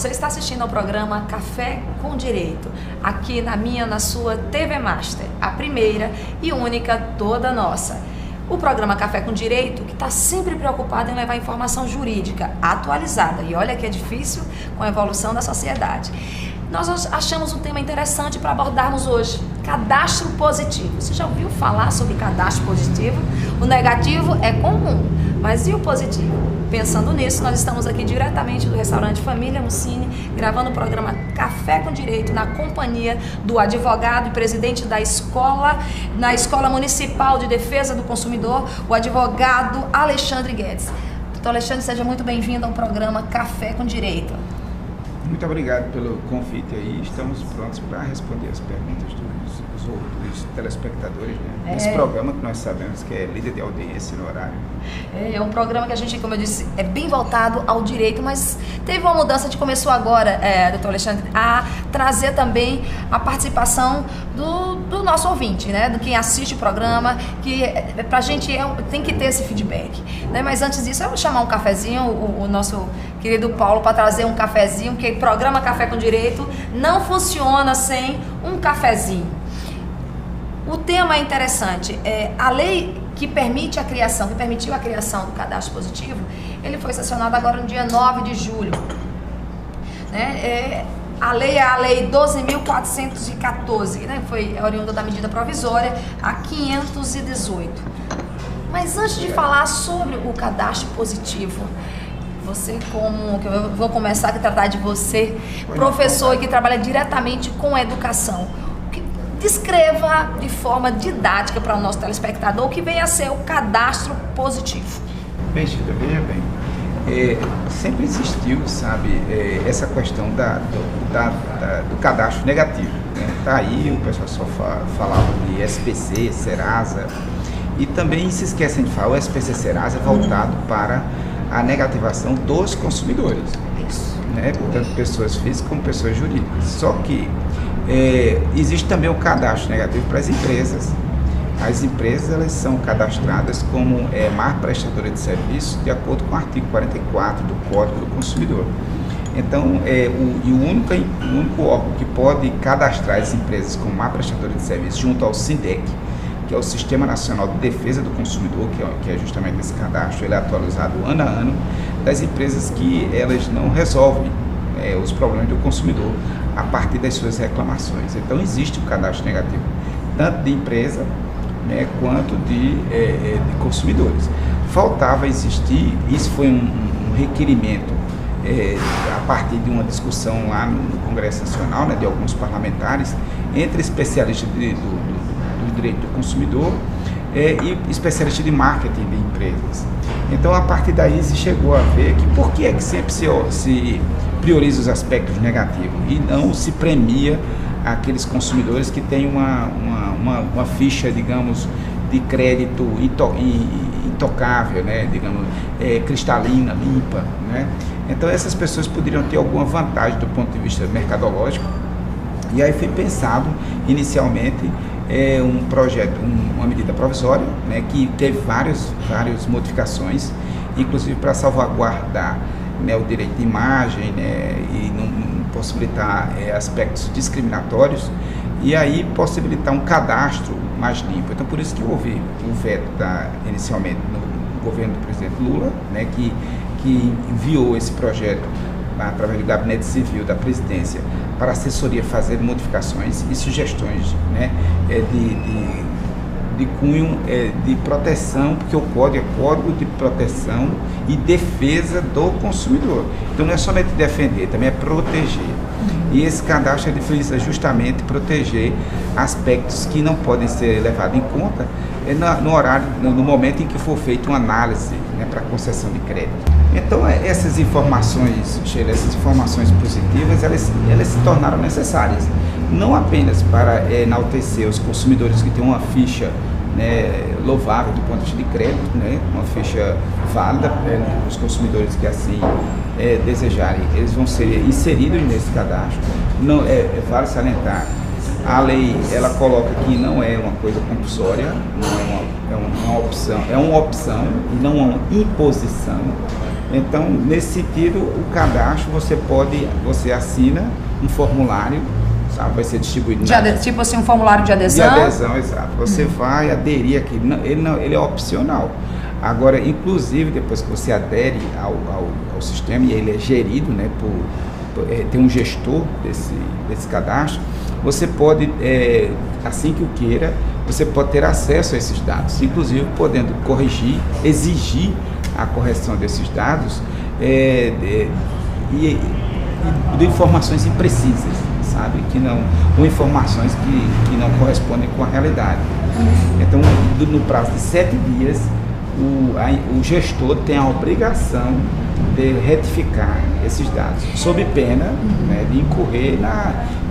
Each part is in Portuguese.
Você está assistindo ao programa Café com Direito, aqui na sua TV Master, a primeira e única toda nossa. O programa Café com Direito, que está sempre preocupado em levar informação jurídica atualizada. E olha que é difícil com a evolução da sociedade. Nós achamos um tema interessante para abordarmos hoje: cadastro positivo. Você já ouviu falar sobre cadastro positivo? O negativo é comum, mas e o positivo? Pensando nisso, nós estamos aqui diretamente do restaurante Família Mussini, gravando o programa Café com Direito na companhia do advogado e presidente da escola, na Escola Municipal de Defesa do Consumidor, o advogado Alexandre Guedes. Doutor Alexandre, seja muito bem-vindo ao programa Café com Direito. Muito obrigado pelo convite aí. Estamos prontos para responder as perguntas dos telespectadores, né? Esse programa que nós sabemos que é líder de audiência no horário. É um programa que a gente, como eu disse, é bem voltado ao direito, mas teve uma mudança. A gente começou agora, doutor Alexandre, a trazer também a participação do nosso ouvinte, né? Do quem assiste o programa, que pra gente tem que ter esse feedback, né? Mas antes disso, eu vou chamar um cafezinho, o nosso querido Paulo, para trazer um cafezinho, que o programa Café com Direito não funciona sem um cafezinho. O tema é interessante. A lei que permitiu a criação do cadastro positivo, ele foi sancionado agora no dia 9 de julho. Né? A lei é a Lei 12.414, né? Foi oriunda da medida provisória a 518. Mas antes de falar sobre o cadastro positivo, você que eu vou começar a tratar de você, professor que trabalha diretamente com a educação, descreva de forma didática para o nosso telespectador o que vem a ser o cadastro positivo. Bem, Gilda, veja bem, sempre existiu, sabe, essa questão do cadastro negativo, né? Tá aí, o pessoal só falava de SPC, Serasa, e também se esquecem de falar, o SPC Serasa é voltado para a negativação dos consumidores, né? Tanto pessoas físicas como pessoas jurídicas. Só que existe também o cadastro negativo para as empresas. As empresas, elas são cadastradas como marca prestadora de serviço de acordo com o artigo 44 do Código do Consumidor. Então, o único órgão que pode cadastrar as empresas como marca prestadora de serviço junto ao SINDEC, que é o Sistema Nacional de Defesa do Consumidor, que é justamente esse cadastro, ele é atualizado ano a ano, das empresas que elas não resolvem os problemas do consumidor a partir das suas reclamações. Então existe o cadastro negativo, tanto de empresa, né, quanto de consumidores. Faltava existir, isso foi um requerimento a partir de uma discussão lá no Congresso Nacional, né, de alguns parlamentares, entre especialistas do direito do consumidor e especialistas de marketing de empresas. Então, a partir daí se chegou a ver que por que é que sempre se prioriza os aspectos negativos e não se premia aqueles consumidores que têm uma ficha, digamos, de crédito intocável, né, digamos, cristalina, limpa, né? Então, essas pessoas poderiam ter alguma vantagem do ponto de vista mercadológico. E aí foi pensado inicialmente um projeto, uma medida provisória, né, que teve várias modificações, inclusive para salvaguardar, né, o direito de imagem, né, e não possibilitar aspectos discriminatórios, e aí possibilitar um cadastro mais limpo. Então, por isso que houve o veto inicialmente no governo do presidente Lula, né, que enviou esse projeto através do Gabinete Civil da Presidência para a assessoria fazer modificações e sugestões, né, de cunho de proteção, porque o código é Código de Proteção e Defesa do Consumidor. Então não é somente defender, também é proteger. E esse cadastro visa justamente proteger aspectos que não podem ser levados em conta no momento em que for feita uma análise, né, para concessão de crédito. Então essas informações, Sheila, essas informações positivas, elas se tornaram necessárias, não apenas para enaltecer os consumidores que têm uma ficha, né, louvável do ponto de vista de crédito, né, uma ficha válida, os consumidores que assim desejarem, eles vão ser inseridos nesse cadastro. Não, vale salientar, a lei ela coloca que não é uma coisa compulsória, não é uma opção, é uma opção e não uma imposição. Então, nesse sentido, o cadastro você assina um formulário, sabe, vai ser distribuído. Tipo assim, um formulário de adesão? De adesão, exato. Você vai aderir aqui, ele é opcional. Agora, inclusive, depois que você adere ao sistema, e ele é gerido, né, tem um gestor desse cadastro, você pode, assim que o queira, você pode ter acesso a esses dados, inclusive podendo corrigir, exigir a correção desses dados de informações imprecisas, sabe? Ou informações que não correspondem com a realidade. Então, no prazo de 7 dias, o gestor tem a obrigação de retificar esses dados, sob pena, né, de incorrer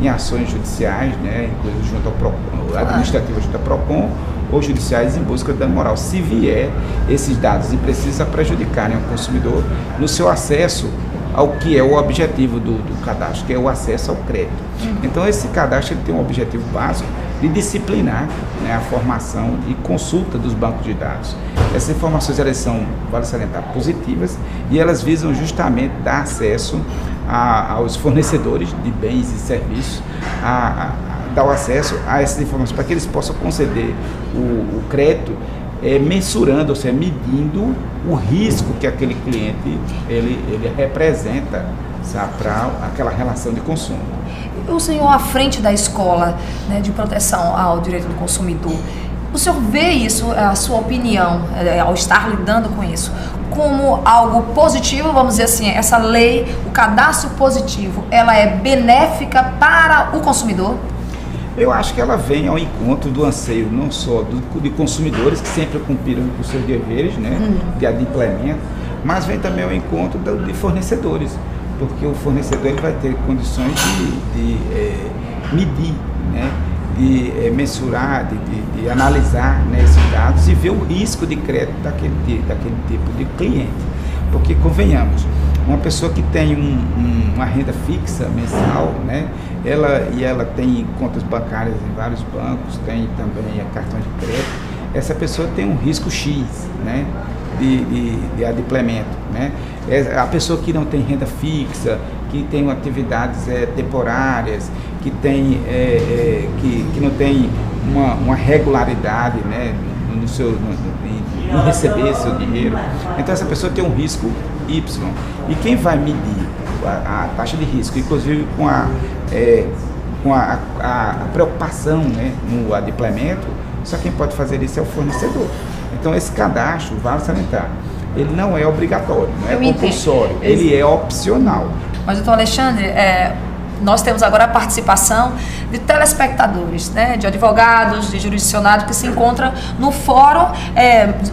em ações judiciais, né, inclusive junto ao PROCON, administrativa junto ao PROCON, ou judiciais em busca de dano moral, se vier esses dados imprecisos a prejudicarem o consumidor no seu acesso ao que é o objetivo do cadastro, que é o acesso ao crédito. Então, esse cadastro ele tem um objetivo básico de disciplinar, né, a formação e consulta dos bancos de dados. Essas informações, elas são, vale salientar, positivas, e elas visam justamente dar acesso aos fornecedores de bens e serviços, dar o acesso a essas informações para que eles possam conceder o crédito, mensurando, ou seja, medindo o risco que aquele cliente ele representa, para aquela relação de consumo. O senhor, à frente da escola, né, de proteção ao direito do consumidor, o senhor vê isso, a sua opinião, ao estar lidando com isso, como algo positivo, vamos dizer assim, essa lei, o cadastro positivo, ela é benéfica para o consumidor? Eu acho que ela vem ao encontro do anseio não só de consumidores que sempre cumpriram com seus deveres, né, de adimplemento, mas vem também ao encontro de fornecedores, porque o fornecedor ele vai ter condições de medir, né, de mensurar, de analisar, né, esses dados e ver o risco de crédito daquele tipo de cliente. Porque, convenhamos, uma pessoa que tem uma renda fixa mensal, né, ela tem contas bancárias em vários bancos, tem também cartão de crédito, essa pessoa tem um risco X, né, de adimplemento, né? A pessoa que não tem renda fixa, que tem atividades temporárias, que não tem uma regularidade, né, em receber seu dinheiro, então essa pessoa tem um risco Y. E quem vai medir a taxa de risco, inclusive com a preocupação, né, no adimplemento, só quem pode fazer isso é o fornecedor. Então, esse cadastro, vale salientar, ele não é obrigatório, não é compulsório, ele é opcional. Mas, doutor Alexandre, nós temos agora a participação de telespectadores, né, de advogados, de jurisdicionados que se encontram no Fórum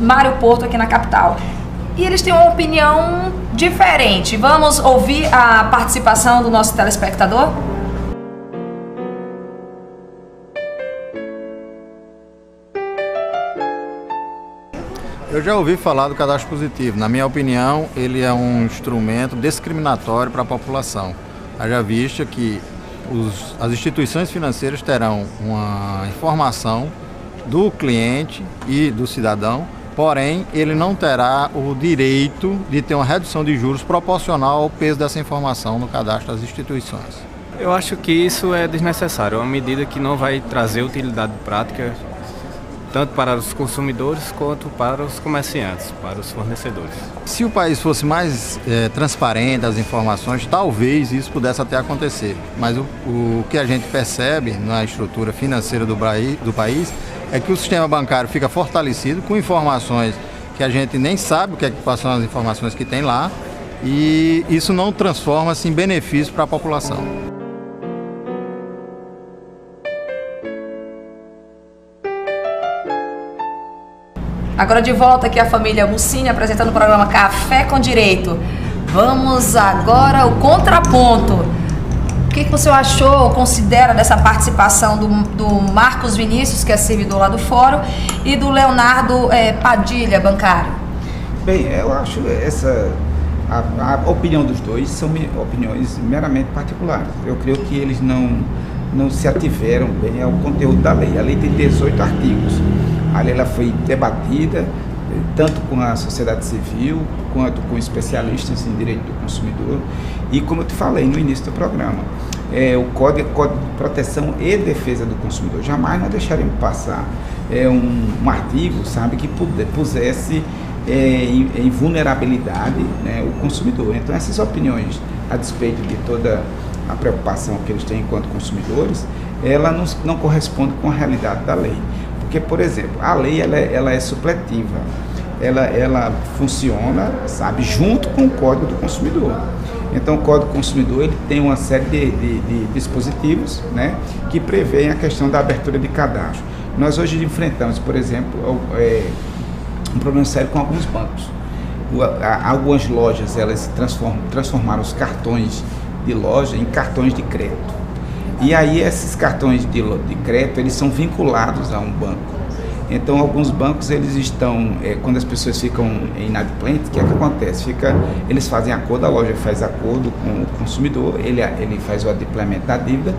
Mário Porto, aqui na capital. E eles têm uma opinião diferente. Vamos ouvir a participação do nosso telespectador? Eu já ouvi falar do cadastro positivo. Na minha opinião, ele é um instrumento discriminatório para a população. Haja vista que as instituições financeiras terão uma informação do cliente e do cidadão, porém, ele não terá o direito de ter uma redução de juros proporcional ao peso dessa informação no cadastro das instituições. Eu acho que isso é desnecessário, é uma medida que não vai trazer utilidade prática tanto para os consumidores quanto para os comerciantes, para os fornecedores. Se o país fosse mais transparente as informações, talvez isso pudesse até acontecer. Mas o que a gente percebe na estrutura financeira do país é que o sistema bancário fica fortalecido com informações que a gente nem sabe quais são as informações que tem lá, e isso não transforma-se em benefício para a população. Agora de volta aqui a família Mussini apresentando o programa Café com Direito. Vamos agora ao contraponto. O que você achou ou considera dessa participação do Marcos Vinícius, que é servidor lá do Fórum, e do Leonardo Padilha, bancário? Bem, eu acho a opinião dos dois são opiniões meramente particulares. Eu creio que eles não se ativeram bem ao conteúdo da lei. A lei tem 18 artigos. A lei ela foi debatida tanto com a sociedade civil, quanto com especialistas em direito do consumidor. E como eu te falei no início do programa, o Código de Proteção e Defesa do Consumidor. Jamais nós deixaremos passar um artigo, sabe, que pusesse em vulnerabilidade, né, o consumidor. Então, essas opiniões, a despeito de toda a preocupação que eles têm enquanto consumidores, ela não corresponde com a realidade da lei. Porque, por exemplo, a lei ela é supletiva, ela funciona, sabe, junto com o Código do Consumidor. Então, o Código do Consumidor ele tem uma série de dispositivos, né, que prevêem a questão da abertura de cadastro. Nós hoje enfrentamos, por exemplo, um problema sério com alguns bancos. Algumas lojas elas transformaram os cartões de loja em cartões de crédito. E aí esses cartões de crédito eles são vinculados a um banco. Então alguns bancos eles estão, quando as pessoas ficam inadimplentes, o que é que acontece? Eles fazem acordo, a loja faz acordo com o consumidor, ele faz o adimplemento da dívida,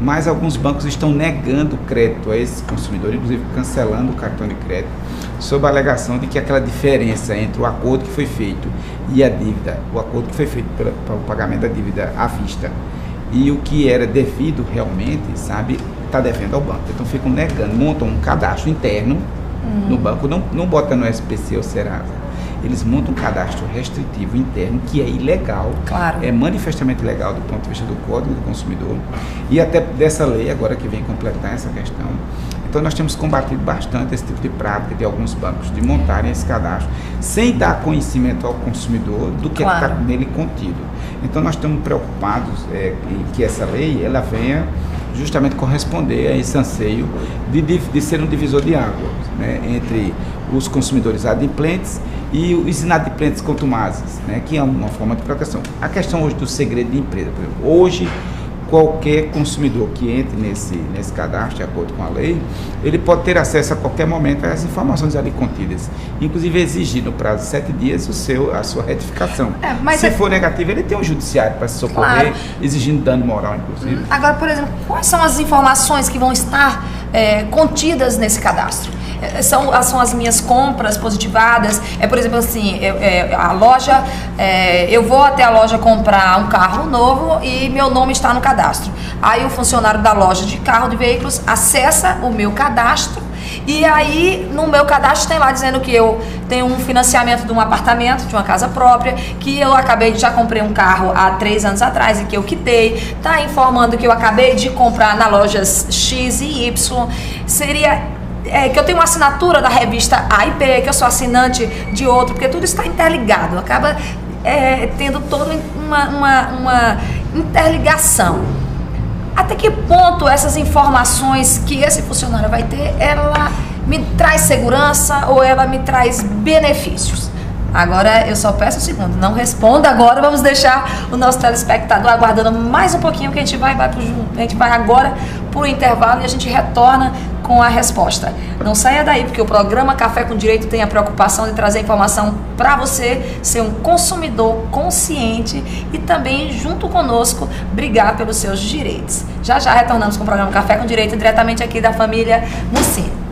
mas alguns bancos estão negando crédito a esse consumidor, inclusive cancelando o cartão de crédito, sob a alegação de que aquela diferença entre o acordo que foi feito e a dívida, o acordo que foi feito para o pagamento da dívida à vista, e o que era devido realmente, sabe, está devendo ao banco. Então ficam negando, montam um cadastro interno no banco, não botam no SPC ou Serasa. Eles montam um cadastro restritivo interno que é ilegal, claro. É manifestamente ilegal do ponto de vista do Código do Consumidor e até dessa lei agora que vem completar essa questão. Então nós temos combatido bastante esse tipo de prática de alguns bancos, de montarem esse cadastro, sem dar conhecimento ao consumidor do que está nele contido. Então nós estamos preocupados em que essa lei ela venha justamente corresponder a esse anseio de ser um divisor de águas, né, entre os consumidores adimplentes e os inadimplentes contumazes, né, que é uma forma de proteção. A questão hoje do segredo de empresa, por exemplo, hoje qualquer consumidor que entre nesse cadastro, de acordo com a lei, ele pode ter acesso a qualquer momento a essas informações ali contidas, inclusive exigir no prazo de 7 dias a sua retificação. Se for negativo, ele tem um judiciário para se socorrer, exigindo dano moral, inclusive. Agora, por exemplo, quais são as informações que vão estar contidas nesse cadastro? São as minhas compras positivadas, por exemplo assim, a loja, eu vou até a loja comprar um carro novo e meu nome está no cadastro. Aí o funcionário da loja de carro de veículos acessa o meu cadastro e aí no meu cadastro tem lá dizendo que eu tenho um financiamento de um apartamento, de uma casa própria, que eu já comprei um carro há 3 anos atrás e que eu quitei, tá informando que eu acabei de comprar na loja X e Y, que eu tenho uma assinatura da revista A e B, que eu sou assinante de outro, porque tudo está interligado, acaba tendo toda uma interligação. Até que ponto essas informações que esse funcionário vai ter, ela me traz segurança ou ela me traz benefícios? Agora eu só peço um segundo, não responda agora, vamos deixar o nosso telespectador aguardando mais um pouquinho, que a gente vai agora para o intervalo e a gente retorna com a resposta. Não saia daí, porque o programa Café com Direito tem a preocupação de trazer informação para você ser um consumidor consciente e também, junto conosco, brigar pelos seus direitos. Já retornamos com o programa Café com Direito, diretamente aqui da família Mucini.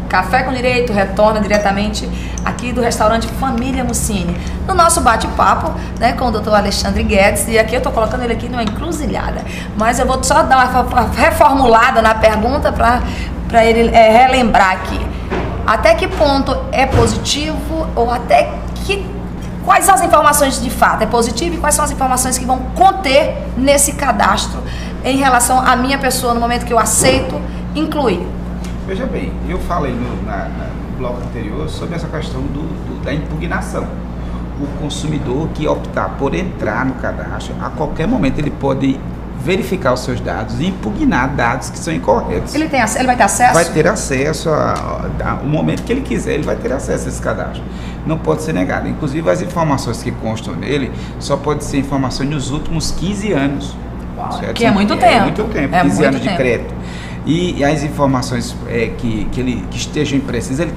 Café com Direito retorna diretamente aqui do restaurante Família Mussini, no nosso bate-papo, né, com o Dr. Alexandre Guedes, e aqui eu estou colocando ele aqui numa encruzilhada, mas eu vou só dar uma reformulada na pergunta para ele relembrar aqui. Até que ponto é positivo ou até que... Quais são as informações de fato é positivo e quais são as informações que vão conter nesse cadastro em relação à minha pessoa no momento que eu aceito incluir? Veja bem, eu falei no bloco anterior sobre essa questão da impugnação. O consumidor que optar por entrar no cadastro, a qualquer momento ele pode verificar os seus dados e impugnar dados que são incorretos. Ele vai ter acesso? Vai ter acesso ao momento que ele quiser, ele vai ter acesso a esse cadastro. Não pode ser negado. Inclusive, as informações que constam nele só podem ser informações nos últimos 15 anos. Certo? Que é muito tempo. É muito tempo, 15 anos de crédito. E as informações que estejam imprecisas,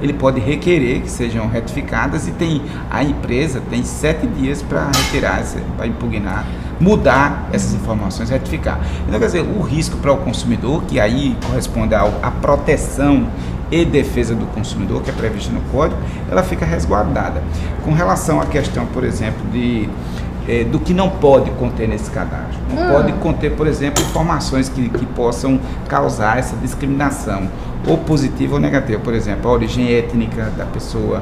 ele pode requerer que sejam retificadas e a empresa tem 7 dias para retirar, para impugnar, mudar essas informações, retificar. Então, quer dizer, o risco para o consumidor, que aí corresponde à proteção e defesa do consumidor, que é prevista no Código, ela fica resguardada. Com relação à questão, por exemplo, do que não pode conter nesse cadastro. Não pode conter, por exemplo, informações que possam causar essa discriminação, ou positiva ou negativa. Por exemplo, a origem étnica da pessoa,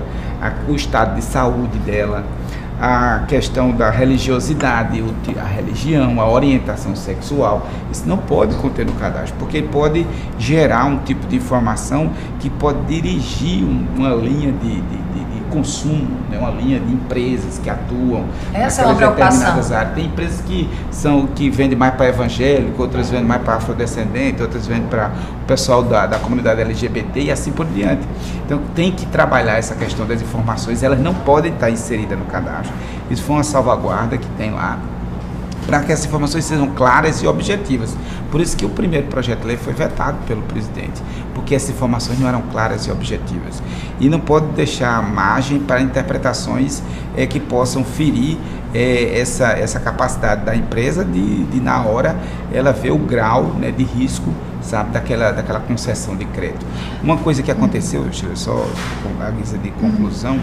o estado de saúde dela, a questão da religiosidade, a religião, a orientação sexual. Isso não pode conter no cadastro, porque ele pode gerar um tipo de informação que pode dirigir uma linha de consumo, né? Uma linha de empresas que atuam essa é uma preocupação. Áreas. Tem empresas que vendem mais para evangélico, outras vendem mais para afrodescendente, outras vendem para o pessoal da comunidade LGBT e assim por diante. Então tem que trabalhar essa questão das informações, elas não podem estar inseridas no cadastro. Isso foi uma salvaguarda que tem lá, para que essas informações sejam claras e objetivas. Por isso que o primeiro projeto de lei foi vetado pelo presidente, porque essas informações não eram claras e objetivas. E não pode deixar margem para interpretações que possam ferir essa capacidade da empresa de na hora, ela ver o grau, né, de risco, sabe, daquela concessão de crédito. Uma coisa que aconteceu, só com a guisa de conclusão,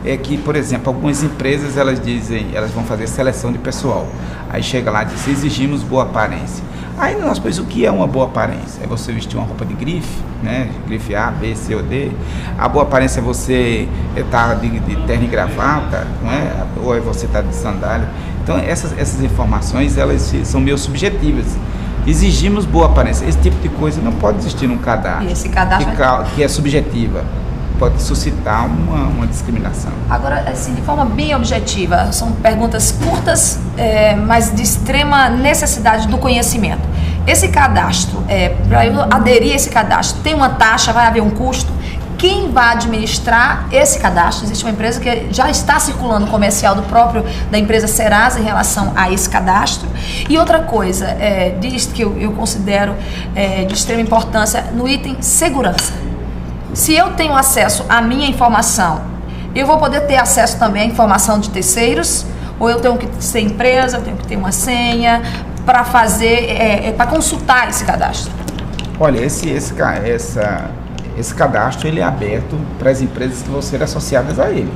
é que, por exemplo, algumas empresas, elas vão fazer seleção de pessoal. Aí chega lá e diz, exigimos boa aparência. Aí nós pensamos, o que é uma boa aparência? É você vestir uma roupa de grife, né? Grife A, B, C ou D. A boa aparência é você estar de terno e gravata, não é? Ou é você estar de sandália. Então, essas informações, elas são meio subjetivas. Exigimos boa aparência. Esse tipo de coisa não pode existir num cadastro, e esse cadastro que é subjetiva. Pode suscitar uma discriminação. Agora, assim, de forma bem objetiva, são perguntas curtas, mas de extrema necessidade do conhecimento. Esse cadastro, para eu aderir a esse cadastro, tem uma taxa, vai haver um custo? Quem vai administrar esse cadastro? Existe uma empresa que já está circulando comercial da empresa Serasa em relação a esse cadastro. E outra coisa, diz que eu considero de extrema importância no item segurança. Se eu tenho acesso à minha informação, eu vou poder ter acesso também à informação de terceiros? Ou eu tenho que ser empresa, eu tenho que ter uma senha para para consultar esse cadastro? Olha, esse cadastro ele é aberto para as empresas que vão ser associadas a ele.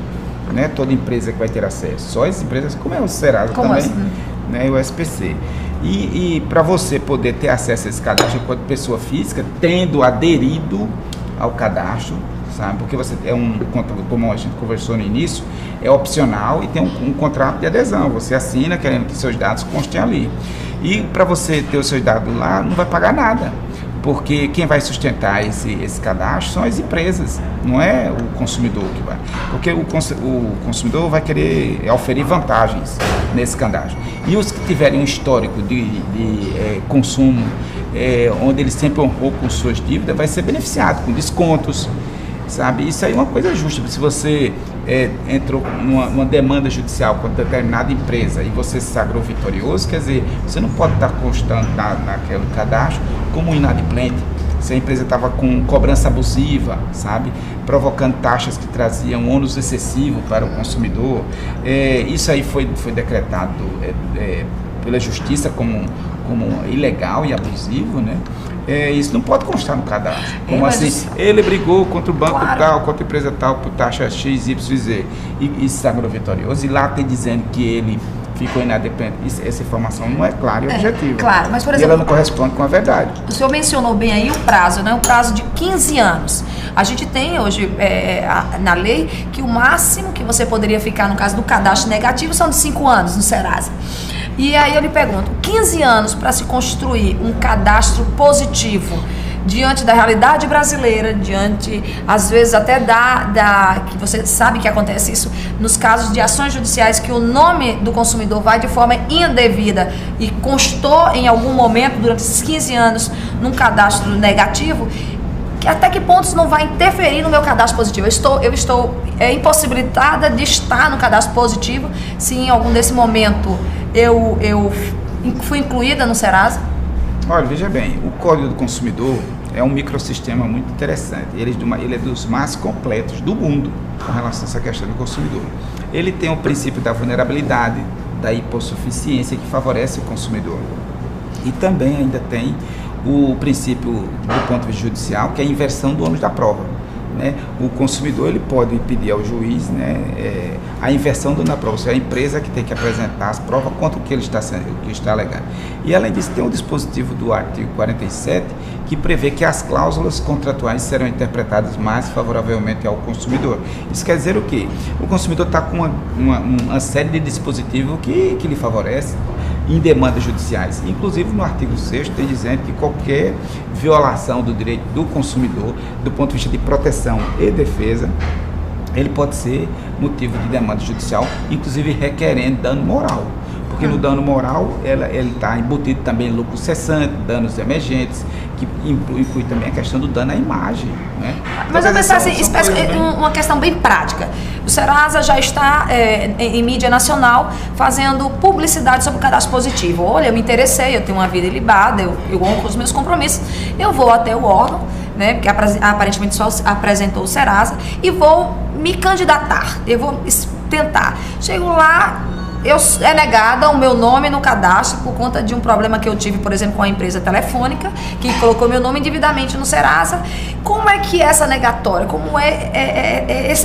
Não é toda empresa que vai ter acesso, só as empresas, como é o Serasa também, assim? Né, e o SPC. E para você poder ter acesso a esse cadastro enquanto pessoa física, tendo aderido ao cadastro, sabe? Porque você como a gente conversou no início, é opcional e tem um contrato de adesão. Você assina querendo que seus dados constem ali. E para você ter os seus dados lá, não vai pagar nada, porque quem vai sustentar esse cadastro são as empresas, não é o consumidor que vai. Porque o consumidor vai querer oferir vantagens nesse cadastro. E os que tiverem um histórico de consumo, onde ele sempre honrou com suas dívidas, vai ser beneficiado com descontos, sabe? Isso aí é uma coisa justa. Se você entrou numa demanda judicial contra determinada empresa e você se sagrou vitorioso, quer dizer, você não pode estar constando naquele cadastro como inadimplente. Se a empresa estava com cobrança abusiva, sabe, provocando taxas que traziam ônus excessivo para o consumidor, isso aí foi decretado pela justiça como ilegal e abusivo, né? isso não pode constar no cadastro. Como mas assim? Ele brigou contra o banco Claro. tal, contra a empresa tal, por taxa X, Y, Z, e se sagrou vitorioso, e lá tem dizendo que ele ficou inadimplente. Essa informação não é clara e objetiva. Claro, mas por E exemplo, ela não corresponde com a verdade. o senhor mencionou bem aí o prazo, né? O prazo de 15 anos. A gente tem hoje na lei que o máximo que você poderia ficar no caso do cadastro negativo são de 5 anos no Serasa. E aí eu lhe pergunto, 15 anos para se construir um cadastro positivo diante da realidade brasileira, diante, às vezes, até que você sabe que acontece isso nos casos de ações judiciais, que o nome do consumidor vai de forma indevida e constou em algum momento, durante esses 15 anos, num cadastro negativo, até que pontos não vai interferir no meu cadastro positivo? Eu estou impossibilitada de estar no cadastro positivo se em algum desse momento eu fui incluída no Serasa? Olha, veja bem, o Código do Consumidor é um microsistema muito interessante. Ele é dos mais completos do mundo com relação a essa questão do consumidor. Ele tem o princípio da vulnerabilidade, da hipossuficiência, que favorece o consumidor. E também ainda tem o princípio do ponto de vista judicial, que é a inversão do ônus da prova. Né? O consumidor ele pode pedir ao juiz, né, a inversão do ônus da prova, ou seja, a empresa que tem que apresentar as provas contra o que ele está alegando. E além disso, tem um dispositivo do artigo 47 que prevê que as cláusulas contratuais serão interpretadas mais favoravelmente ao consumidor. Isso quer dizer o quê? O consumidor está com uma série de dispositivos que lhe favorece em demandas judiciais. Inclusive no artigo 6º tem dizendo que qualquer violação do direito do consumidor, do ponto de vista de proteção e defesa, ele pode ser motivo de demanda judicial, inclusive requerendo dano moral. Porque no dano moral, ele está embutido também lucro cessante, danos emergentes, que inclui também a questão do dano à imagem. Né? Mas eu penso assim, uma questão bem prática. O Serasa já está em mídia nacional fazendo publicidade sobre o cadastro positivo. Olha, eu me interessei, eu tenho uma vida ilibada, eu honro os meus compromissos. Eu vou até o órgão, né, porque aparentemente só apresentou o Serasa, e vou me candidatar, eu vou tentar. Chego lá, é negada o meu nome no cadastro por conta de um problema que eu tive, por exemplo, com a empresa telefônica, que colocou meu nome indevidamente no Serasa. Como é que é essa negatória? Como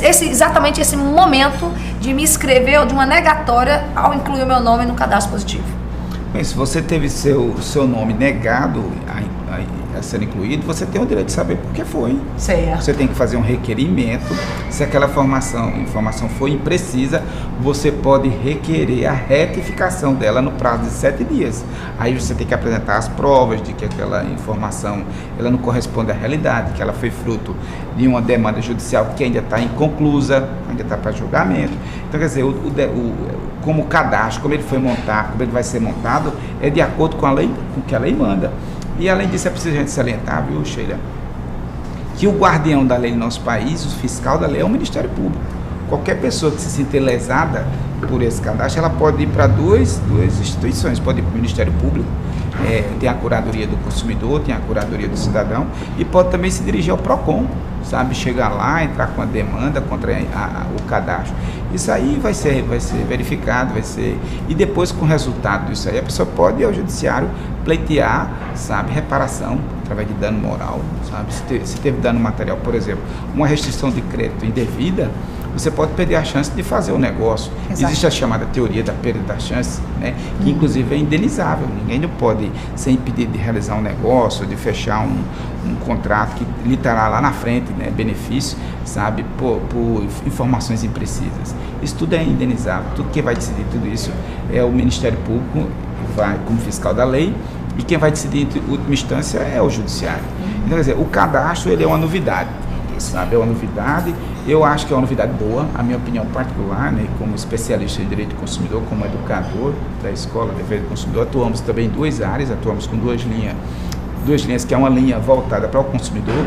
exatamente esse momento de me inscrever ou de uma negatória ao incluir o meu nome no cadastro positivo? Bem, se você teve seu nome negado a ser incluído, você tem o direito de saber por que foi. Certo. Você tem que fazer um requerimento. Se aquela informação for imprecisa, você pode requerer a retificação dela no prazo de 7 dias. Aí você tem que apresentar as provas de que aquela informação ela não corresponde à realidade, que ela foi fruto de uma demanda judicial que ainda está inconclusa, ainda está para julgamento. Então, quer dizer, como o cadastro, como ele foi montado, como ele vai ser montado, é de acordo com a lei, com o que a lei manda. E além disso, é preciso a gente salientar, viu, Sheila, que o guardião da lei no nosso país, o fiscal da lei, é o Ministério Público. Qualquer pessoa que se sinta lesada por esse cadastro, ela pode ir para duas instituições. Pode ir para o Ministério Público, tem a Curadoria do Consumidor, tem a Curadoria do Cidadão, e pode também se dirigir ao PROCON, sabe? Chegar lá, entrar com a demanda contra o cadastro. Isso aí vai ser verificado, e depois, com o resultado disso aí, a pessoa pode ir ao judiciário pleitear, sabe, reparação através de dano moral, sabe? Se teve dano material, por exemplo, uma restrição de crédito indevida, você pode perder a chance de fazer o negócio. Exato. Existe a chamada teoria da perda da chance, né? Que inclusive é indenizável. Ninguém não pode ser impedido de realizar um negócio, de fechar um contrato que lhe trará lá na frente, né, benefício, sabe, por informações imprecisas. Isso tudo é indenizável. Tudo que vai decidir tudo isso é o Ministério Público, vai como fiscal da lei, e quem vai decidir em última instância é o judiciário. Então, quer dizer, o cadastro ele é uma novidade, sabe? É uma novidade. Eu acho que é uma novidade boa, a minha opinião particular, né, como especialista em direito do consumidor, como educador da Escola de Defesa do Consumidor, atuamos também em 2 áreas, atuamos com duas linhas, que é uma linha voltada para o consumidor,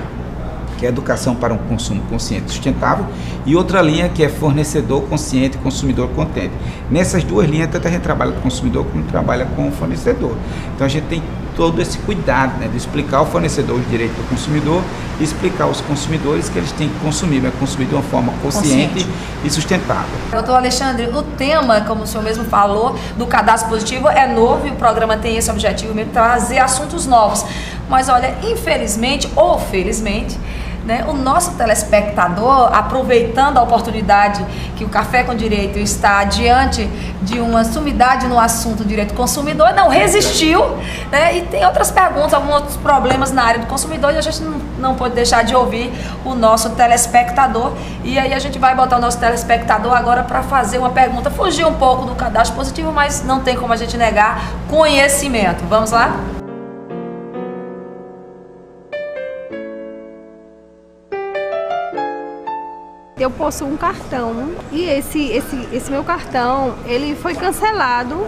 que é educação para um consumo consciente e sustentável, e outra linha que é fornecedor consciente e consumidor contente. Nessas 2 linhas, tanto a gente trabalha com o consumidor como trabalha com o fornecedor. Então a gente tem todo esse cuidado, né, de explicar ao fornecedor os direitos do consumidor e explicar aos consumidores que eles têm que consumir, mas consumir de uma forma consciente e sustentável. Doutor Alexandre, o tema, como o senhor mesmo falou, do cadastro positivo é novo, e o programa tem esse objetivo mesmo, trazer assuntos novos. Mas olha, infelizmente ou felizmente, né, o nosso telespectador, aproveitando a oportunidade que o Café com Direito está diante de uma sumidade no assunto direito do consumidor, não resistiu, né, e tem outras perguntas, alguns outros problemas na área do consumidor, e a gente não pode deixar de ouvir o nosso telespectador. E aí a gente vai botar o nosso telespectador agora para fazer uma pergunta, fugir um pouco do cadastro positivo, mas não tem como a gente negar conhecimento. Vamos lá? Eu possuo um cartão e esse meu cartão, ele foi cancelado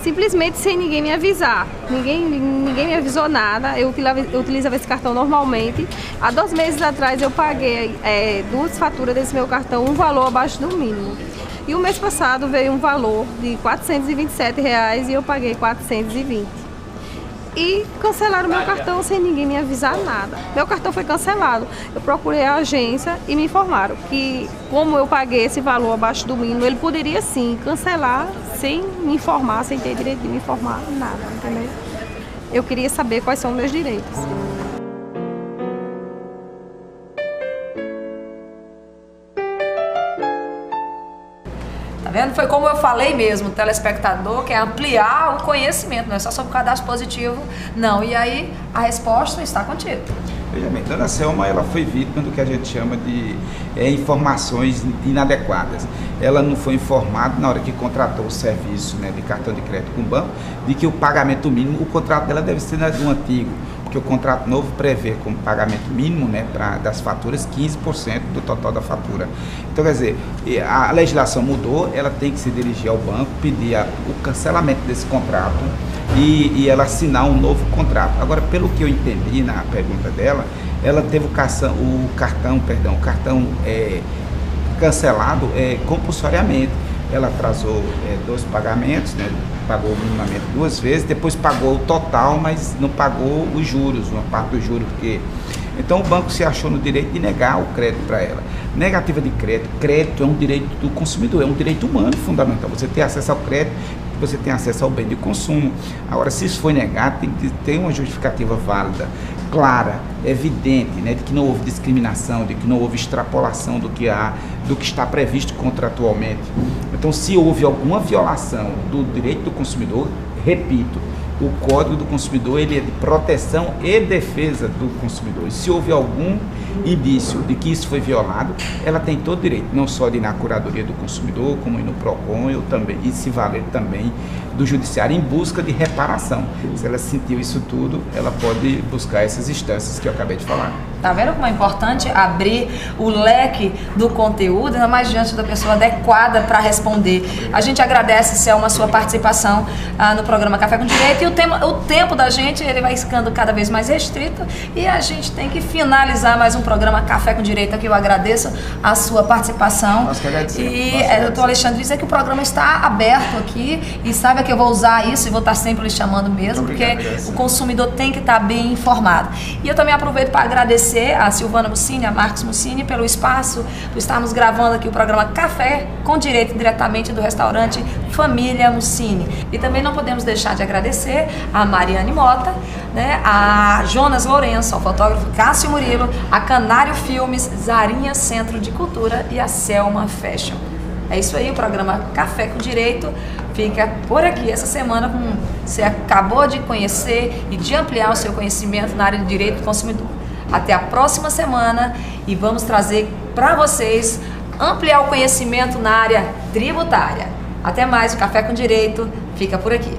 simplesmente sem ninguém me avisar. Ninguém me avisou nada. Eu utilizava esse cartão normalmente. Há 2 meses atrás eu paguei 2 faturas desse meu cartão, um valor abaixo do mínimo. E o mês passado veio um valor de R$ 427 e eu paguei R$ 420. E cancelaram meu cartão sem ninguém me avisar nada. Meu cartão foi cancelado. Eu procurei a agência e me informaram que, como eu paguei esse valor abaixo do mínimo, ele poderia sim cancelar sem me informar, sem ter direito de me informar, nada, entendeu? Eu queria saber quais são meus direitos. Vendo? Foi como eu falei mesmo, o telespectador quer ampliar o conhecimento, não é só sobre o cadastro positivo, não. E aí a resposta está contigo. Veja bem, Dona Selma, ela foi vítima do que a gente chama de informações inadequadas. Ela não foi informada na hora que contratou o serviço, né, de cartão de crédito com o banco, de que o pagamento mínimo, o contrato dela deve ser do antigo, porque o contrato novo prevê como pagamento mínimo, né, das faturas 15% do total da fatura. Então, quer dizer, a legislação mudou, ela tem que se dirigir ao banco, pedir o cancelamento desse contrato e ela assinar um novo contrato. Agora, pelo que eu entendi na pergunta dela, ela teve o cartão cancelado compulsoriamente. Ela atrasou 2 pagamentos, né? Pagou minimamente 2 vezes, depois pagou o total, mas não pagou os juros, uma parte dos juros, porque... Então o banco se achou no direito de negar o crédito para ela. Negativa de crédito é um direito do consumidor, é um direito humano fundamental. Você tem acesso ao crédito, você tem acesso ao bem de consumo. Agora, se isso foi negado, tem que ter uma justificativa válida, clara, evidente, né, de que não houve discriminação, de que não houve extrapolação do que está previsto contratualmente. Então, se houve alguma violação do direito do consumidor, repito, o Código do Consumidor ele é de proteção e defesa do consumidor. E se houve algum indício de que isso foi violado, ela tem todo o direito, não só de ir na Curadoria do Consumidor, como ir no PROCON e se valer também do Judiciário em busca de reparação. Se ela sentiu isso tudo, ela pode buscar essas instâncias que eu acabei de falar. Tá vendo como é importante abrir o leque do conteúdo, ainda mais diante da pessoa adequada para responder. A gente agradece, Selma, a sua participação no programa Café com Direito, e o tempo da gente ele vai ficando cada vez mais restrito e a gente tem que finalizar mais um programa Café com Direito. Aqui eu agradeço a sua participação. Nós que agradecemos. E doutor Alexandre dizer que o programa está aberto aqui e saiba que eu vou usar isso e vou estar sempre lhe chamando mesmo, porque o consumidor tem que estar bem informado. E eu também aproveito para agradecer a Silvana Mussini, a Marcos Mussini, pelo espaço, por estarmos gravando aqui o programa Café com Direito diretamente do restaurante Família Mussini. E também não podemos deixar de agradecer a Mariane Mota, né, a Jonas Lourenço, ao fotógrafo Cássio Murilo, a Canário Filmes, Zarinha Centro de Cultura e a Selma Fashion. É isso aí, o programa Café com Direito fica por aqui essa semana. Você acabou de conhecer e de ampliar o seu conhecimento na área do direito do consumidor. Até a próxima semana e vamos trazer para vocês ampliar o conhecimento na área tributária. Até mais, o Café com Direito fica por aqui.